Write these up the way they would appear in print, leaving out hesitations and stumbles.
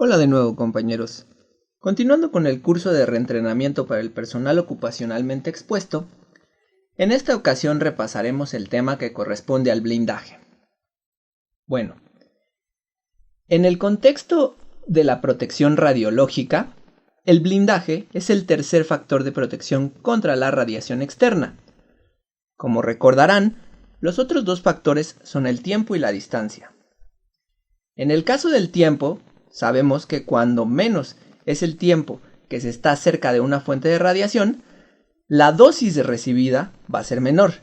Hola de nuevo, compañeros. Continuando con el curso de reentrenamiento para el personal ocupacionalmente expuesto, en esta ocasión repasaremos el tema que corresponde al blindaje. Bueno, en el contexto de la protección radiológica, el blindaje es el tercer factor de protección contra la radiación externa. Como recordarán, los otros dos factores son el tiempo y la distancia. En el caso del tiempo, sabemos que cuando menos es el tiempo que se está cerca de una fuente de radiación, la dosis recibida va a ser menor.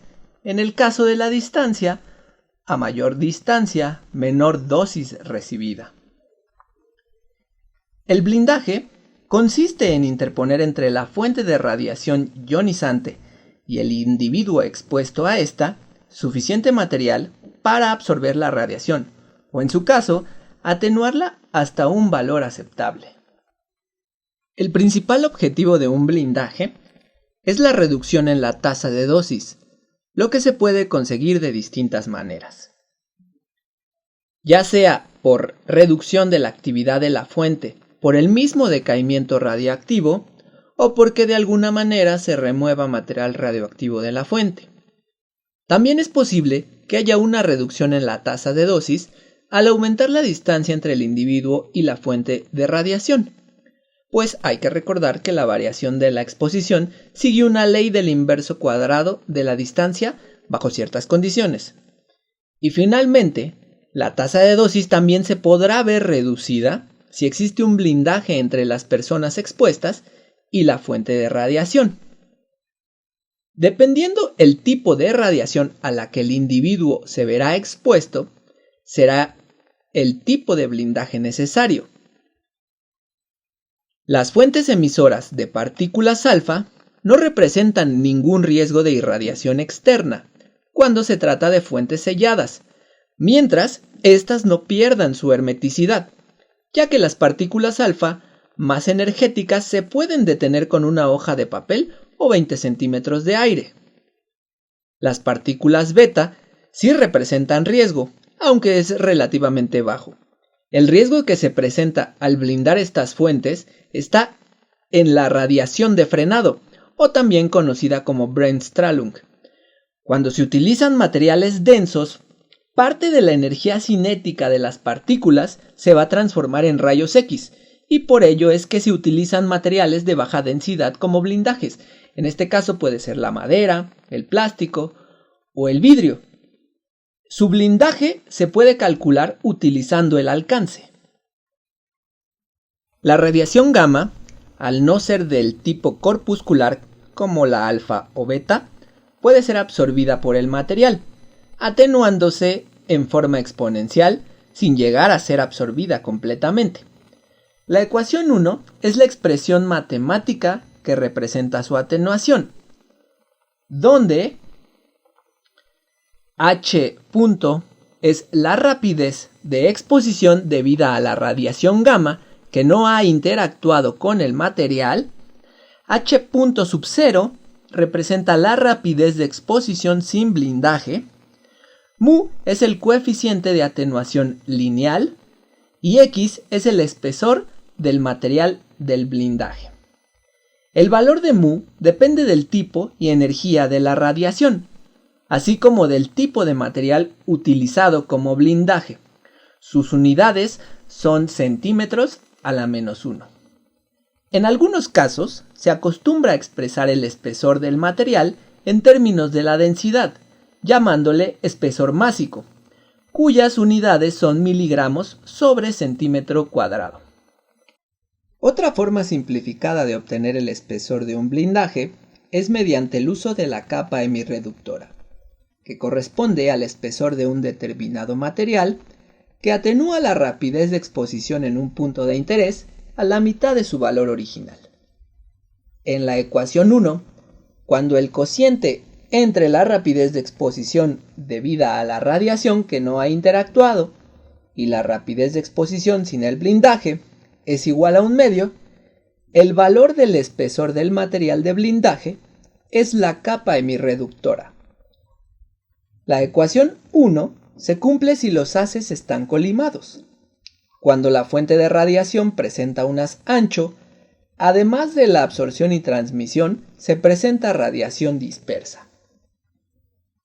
En el caso de la distancia, a mayor distancia, menor dosis recibida. El blindaje consiste en interponer entre la fuente de radiación ionizante y el individuo expuesto a esta suficiente material para absorber la radiación, o en su caso, atenuarla hasta un valor aceptable. El principal objetivo de un blindaje es la reducción en la tasa de dosis, lo que se puede conseguir de distintas maneras. Ya sea por reducción de la actividad de la fuente, por el mismo decaimiento radioactivo, o porque de alguna manera se remueva material radioactivo de la fuente. También es posible que haya una reducción en la tasa de dosis al aumentar la distancia entre el individuo y la fuente de radiación, pues hay que recordar que la variación de la exposición sigue una ley del inverso cuadrado de la distancia bajo ciertas condiciones. Y finalmente, la tasa de dosis también se podrá ver reducida si existe un blindaje entre las personas expuestas y la fuente de radiación. Dependiendo el tipo de radiación a la que el individuo se verá expuesto, será el tipo de blindaje necesario. Las fuentes emisoras de partículas alfa no representan ningún riesgo de irradiación externa cuando se trata de fuentes selladas, mientras éstas no pierdan su hermeticidad, ya que las partículas alfa más energéticas se pueden detener con una hoja de papel o 20 centímetros de aire. Las partículas beta sí representan riesgo, aunque es relativamente bajo. El riesgo que se presenta al blindar estas fuentes está en la radiación de frenado, o también conocida como Bremsstrahlung. Cuando se utilizan materiales densos, parte de la energía cinética de las partículas se va a transformar en rayos X, y por ello es que se utilizan materiales de baja densidad como blindajes. En este caso puede ser la madera, el plástico o el vidrio. Su blindaje se puede calcular utilizando el alcance. La radiación gamma, al no ser del tipo corpuscular como la alfa o beta, puede ser absorbida por el material, atenuándose en forma exponencial sin llegar a ser absorbida completamente. La ecuación 1 es la expresión matemática que representa su atenuación, donde H punto es la rapidez de exposición debida a la radiación gamma que no ha interactuado con el material. H punto sub 0 representa la rapidez de exposición sin blindaje. Mu es el coeficiente de atenuación lineal y X es el espesor del material del blindaje. El valor de mu depende del tipo y energía de la radiación, así como del tipo de material utilizado como blindaje. Sus unidades son centímetros a la -1. En algunos casos, se acostumbra a expresar el espesor del material en términos de la densidad, llamándole espesor másico, cuyas unidades son miligramos sobre centímetro cuadrado. Otra forma simplificada de obtener el espesor de un blindaje es mediante el uso de la capa hemirreductora, que corresponde al espesor de un determinado material que atenúa la rapidez de exposición en un punto de interés a la mitad de su valor original. En la ecuación 1, cuando el cociente entre la rapidez de exposición debida a la radiación que no ha interactuado y la rapidez de exposición sin el blindaje es igual a 1/2, el valor del espesor del material de blindaje es la capa hemirreductora. La ecuación 1 se cumple si los haces están colimados. Cuando la fuente de radiación presenta un haz ancho, además de la absorción y transmisión, se presenta radiación dispersa.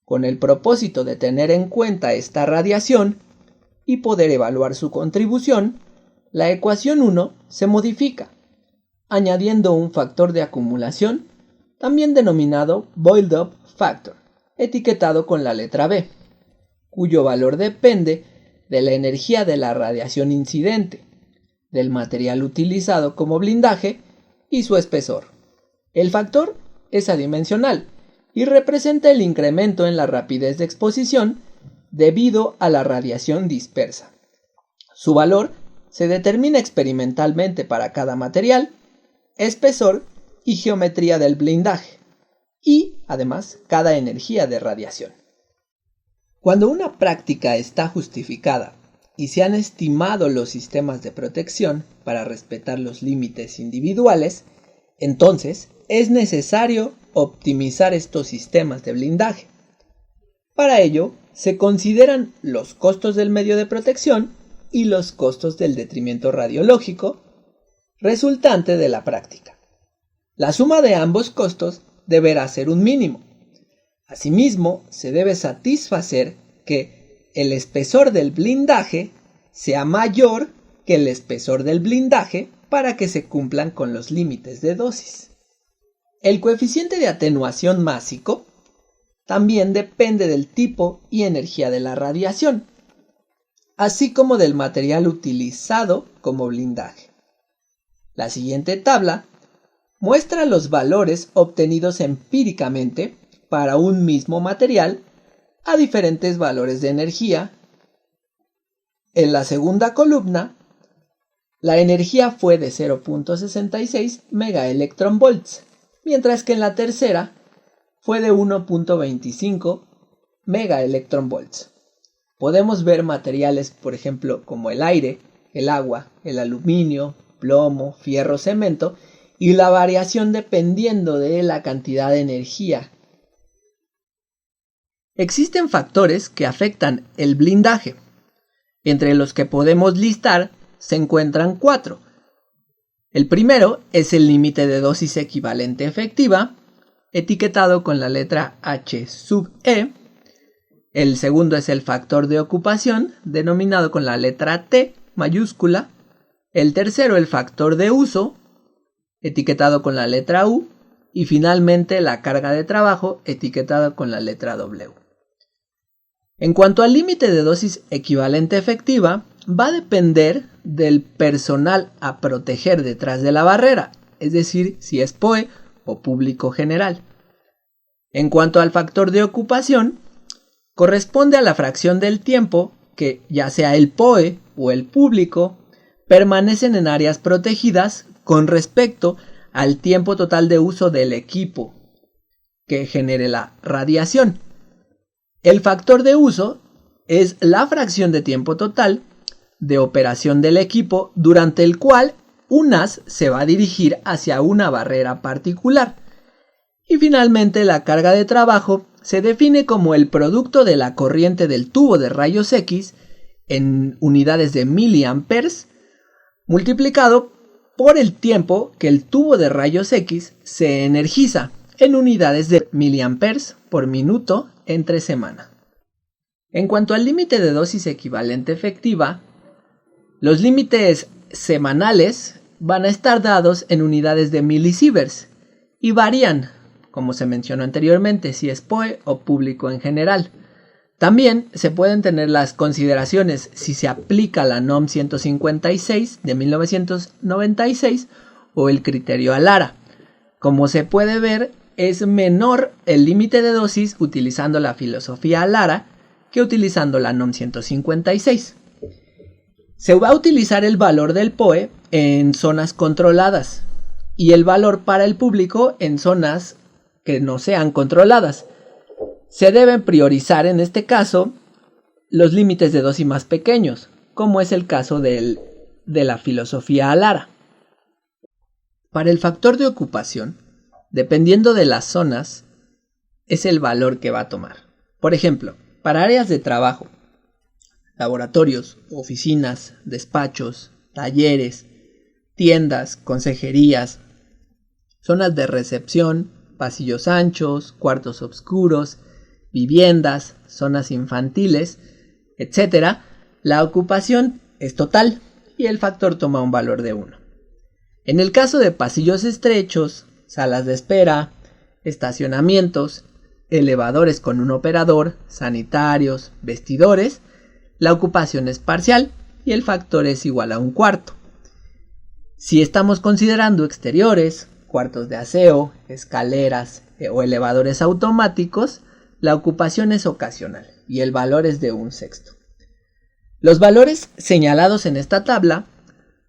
Con el propósito de tener en cuenta esta radiación y poder evaluar su contribución, la ecuación 1 se modifica, añadiendo un factor de acumulación, también denominado Boiled-up factor, etiquetado con la letra B, cuyo valor depende de la energía de la radiación incidente, del material utilizado como blindaje y su espesor. El factor es adimensional y representa el incremento en la rapidez de exposición debido a la radiación dispersa. Su valor se determina experimentalmente para cada material, espesor y geometría del blindaje, y además cada energía de radiación. Cuando una práctica está justificada y se han estimado los sistemas de protección para respetar los límites individuales, entonces es necesario optimizar estos sistemas de blindaje. Para ello, se consideran los costos del medio de protección y los costos del detrimento radiológico resultante de la práctica. La suma de ambos costos deberá ser un mínimo. Asimismo, se debe satisfacer que el espesor del blindaje sea mayor que el espesor del blindaje para que se cumplan con los límites de dosis. El coeficiente de atenuación másico también depende del tipo y energía de la radiación, así como del material utilizado como blindaje. La siguiente tabla muestra los valores obtenidos empíricamente para un mismo material a diferentes valores de energía. En la segunda columna, la energía fue de 0.66 megaelectronvolts, mientras que en la tercera fue de 1.25 megaelectronvolts. Podemos ver materiales, por ejemplo, como el aire, el agua, el aluminio, plomo, fierro, cemento, y la variación dependiendo de la cantidad de energía. Existen factores que afectan el blindaje. Entre los que podemos listar se encuentran 4. El primero es el límite de dosis equivalente efectiva, etiquetado con la letra H sub E. El segundo es el factor de ocupación, denominado con la letra T mayúscula. El tercero, el factor de uso, etiquetado con la letra U. Y finalmente la carga de trabajo, etiquetada con la letra W. En cuanto al límite de dosis equivalente efectiva, va a depender del personal a proteger detrás de la barrera, es decir, si es POE o público general. En cuanto al factor de ocupación, corresponde a la fracción del tiempo que, ya sea el POE o el público, permanecen en áreas protegidas con respecto al tiempo total de uso del equipo que genere la radiación. El factor de uso es la fracción de tiempo total de operación del equipo durante el cual un haz se va a dirigir hacia una barrera particular. Y finalmente la carga de trabajo se define como el producto de la corriente del tubo de rayos X en unidades de miliamperes multiplicado por el tiempo que el tubo de rayos X se energiza en unidades de miliamperes por minuto entre semana. En cuanto al límite de dosis equivalente efectiva, los límites semanales van a estar dados en unidades de milisieverts y varían, como se mencionó anteriormente, si es POE o público en general. También se pueden tener las consideraciones si se aplica la NOM 156 de 1996 o el criterio ALARA. Como se puede ver, es menor el límite de dosis utilizando la filosofía ALARA que utilizando la NOM 156. Se va a utilizar el valor del POE en zonas controladas y el valor para el público en zonas que no sean controladas. Se deben priorizar en este caso los límites de dosis más pequeños, como es el caso de la filosofía ALARA. Para el factor de ocupación, dependiendo de las zonas, es el valor que va a tomar. Por ejemplo, para áreas de trabajo, laboratorios, oficinas, despachos, talleres, tiendas, consejerías, zonas de recepción, pasillos anchos, cuartos oscuros, viviendas, zonas infantiles, etc., la ocupación es total y el factor toma un valor de 1. En el caso de pasillos estrechos, salas de espera, estacionamientos, elevadores con un operador, sanitarios, vestidores, la ocupación es parcial y el factor es igual a 1/4. Si estamos considerando exteriores, cuartos de aseo, escaleras o elevadores automáticos, la ocupación es ocasional y el valor es de 1/6. Los valores señalados en esta tabla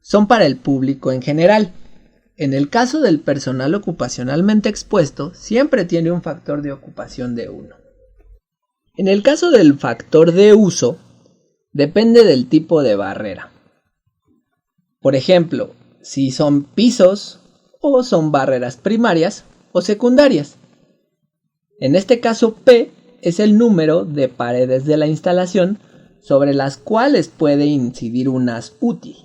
son para el público en general. En el caso del personal ocupacionalmente expuesto, siempre tiene un factor de ocupación de 1. En el caso del factor de uso, depende del tipo de barrera. Por ejemplo, si son pisos o son barreras primarias o secundarias. En este caso, P es el número de paredes de la instalación sobre las cuales puede incidir un haz útil.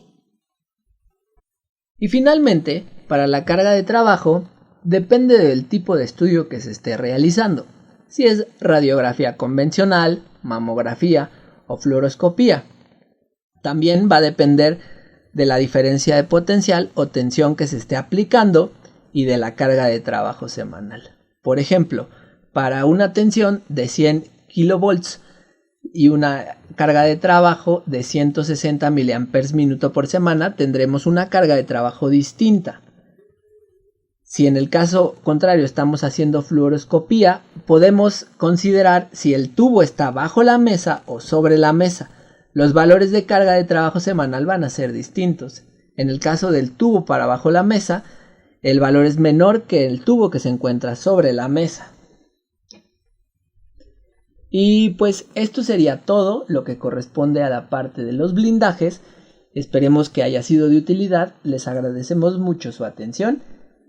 Y finalmente, para la carga de trabajo, depende del tipo de estudio que se esté realizando, si es radiografía convencional, mamografía o fluoroscopía. También va a depender de la diferencia de potencial o tensión que se esté aplicando y de la carga de trabajo semanal. Por ejemplo, para una tensión de 100 kV y una carga de trabajo de 160 mAh por semana, tendremos una carga de trabajo distinta. Si en el caso contrario estamos haciendo fluoroscopía, podemos considerar si el tubo está bajo la mesa o sobre la mesa. Los valores de carga de trabajo semanal van a ser distintos. En el caso del tubo para bajo la mesa, el valor es menor que el tubo que se encuentra sobre la mesa. Y pues esto sería todo lo que corresponde a la parte de los blindajes. Esperemos que haya sido de utilidad. Les agradecemos mucho su atención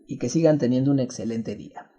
y que sigan teniendo un excelente día.